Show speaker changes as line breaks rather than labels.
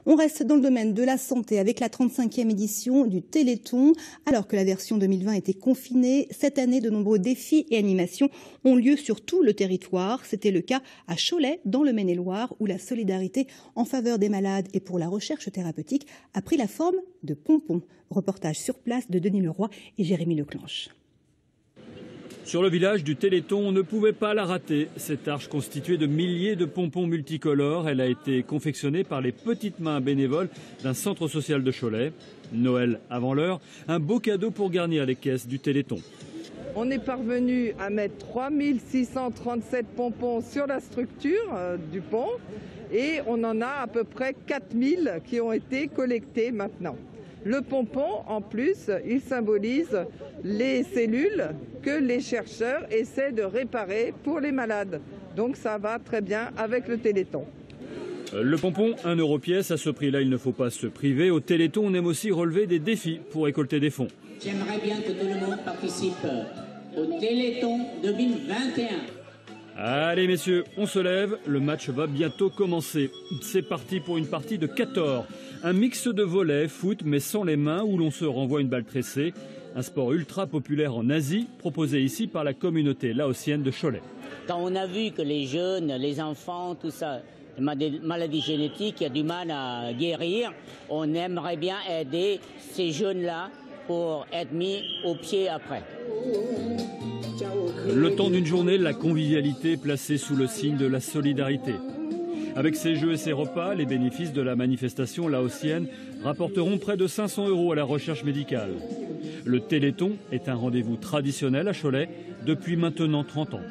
On reste dans le domaine de la santé avec la 35e édition du Téléthon. Alors que la version 2020 était confinée, cette année, de nombreux défis et animations ont lieu sur tout le territoire. C'était le cas à Cholet, dans le Maine-et-Loire, où la solidarité en faveur des malades et pour la recherche thérapeutique a pris la forme de pompons. Reportage sur place de Denis Leroy et Jérémy Leclanche.
Sur le village du Téléthon, on ne pouvait pas la rater. Cette arche constituée de milliers de pompons multicolores, elle a été confectionnée par les petites mains bénévoles d'un centre social de Cholet. Noël avant l'heure, un beau cadeau pour garnir les caisses du Téléthon.
On est parvenu à mettre 3637 pompons sur la structure du pont et on en a à peu près 4000 qui ont été collectés maintenant. Le pompon, en plus, il symbolise les cellules que les chercheurs essaient de réparer pour les malades. Donc ça va très bien avec le Téléthon.
Le pompon, 1 € pièce. À ce prix-là, il ne faut pas se priver. Au Téléthon, on aime aussi relever des défis pour récolter des fonds.
J'aimerais bien que tout le monde participe au Téléthon 2021.
Allez messieurs, on se lève, le match va bientôt commencer. C'est parti pour une partie de 14. Un mix de volley, foot, mais sans les mains, où l'on se renvoie une balle tressée. Un sport ultra populaire en Asie, proposé ici par la communauté laotienne de Cholet.
Quand on a vu que les jeunes, les enfants, tout ça, des maladies génétiques, il y a du mal à guérir, on aimerait bien aider ces jeunes-là pour être mis au pied après.
Le temps d'une journée, la convivialité placée sous le signe de la solidarité. Avec ces jeux et ces repas, les bénéfices de la manifestation laotienne rapporteront près de 500 € à la recherche médicale. Le Téléthon est un rendez-vous traditionnel à Cholet depuis maintenant 30 ans.